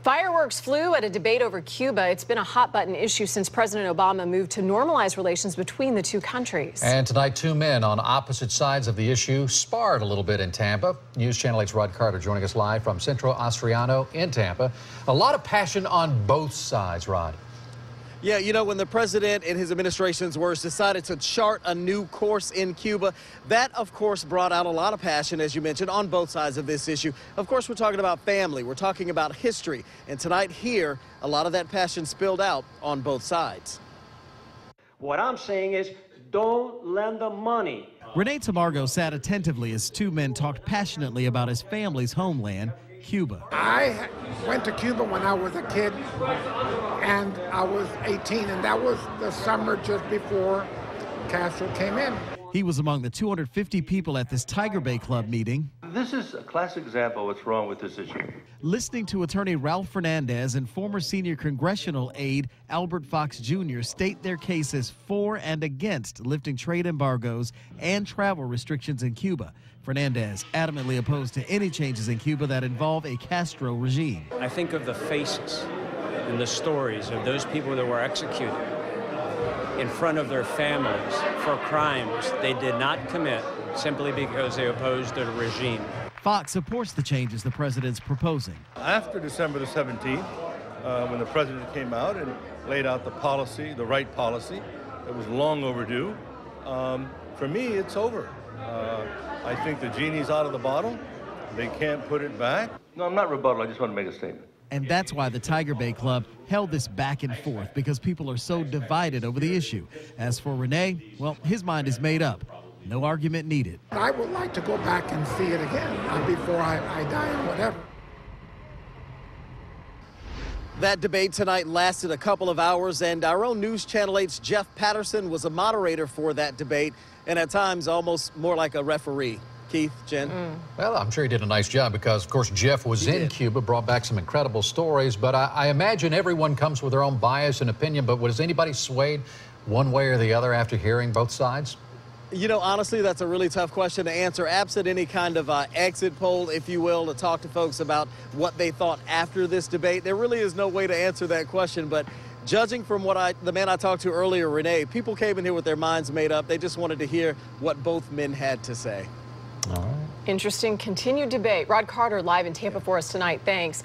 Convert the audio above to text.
Fireworks flew at a debate over Cuba. It's been a hot-button issue since President Obama moved to normalize relations between the two countries. And tonight, two men on opposite sides of the issue sparred a little bit in Tampa. News Channel 8's Rod Carter joining us live from Centro Austriano in Tampa. A lot of passion on both sides, Rod. Yeah, you know, when the president and his administration's words decided to chart a new course in Cuba, that, of course, brought out a lot of passion, as you mentioned, on both sides of this issue. Of course, we're talking about family. We're talking about history. And tonight here, a lot of that passion spilled out on both sides. What I'm saying is, don't lend them money. Rene Tamargo sat attentively as two men talked passionately about his family's homeland, Cuba. I went to Cuba when I was a kid, and I was 18, and that was the summer just before Castro came in. He was among the 250 people at this Tiger Bay Club meeting. This is a classic example of what's wrong with this issue. Listening to attorney Ralph Fernandez and former senior congressional aide Albert Fox Jr. state their cases for and against lifting trade embargoes and travel restrictions in Cuba. Fernandez adamantly opposed to any changes in Cuba that involve a Castro regime. I think of the faces and the stories of those people that were executed in front of their families for crimes they did not commit simply because they opposed the regime. Fox supports the changes the president's proposing. After December the 17th, when the president came out and laid out the policy, the right policy, it was long overdue. For me, it's over. I think the genie's out of the bottle. They can't put it back. No, I'm not rebuttal. I just want to make a statement. And that's why the Tiger Bay Club held this back and forth, because people are so divided over the issue. As for Rene, well, his mind is made up. No argument needed. I would like to go back and see it again before I die or whatever. That debate tonight lasted a couple of hours, and our own News Channel 8's Jeff Patterson was a moderator for that debate, and at times almost more like a referee. Keith, Jen? Well, I'm sure he did a nice job because, of course, Jeff was in Cuba, brought back some incredible stories. But I imagine everyone comes with their own bias and opinion. But was anybody swayed one way or the other after hearing both sides? You know, honestly, that's a really tough question to answer. Absent any kind of exit poll, if you will, to talk to folks about what they thought after this debate, there really is no way to answer that question. But judging from what the man I talked to earlier, Rene, people came in here with their minds made up. They just wanted to hear what both men had to say. All right. Interesting continued debate. Rod Carter live in Tampa for us tonight. Thanks.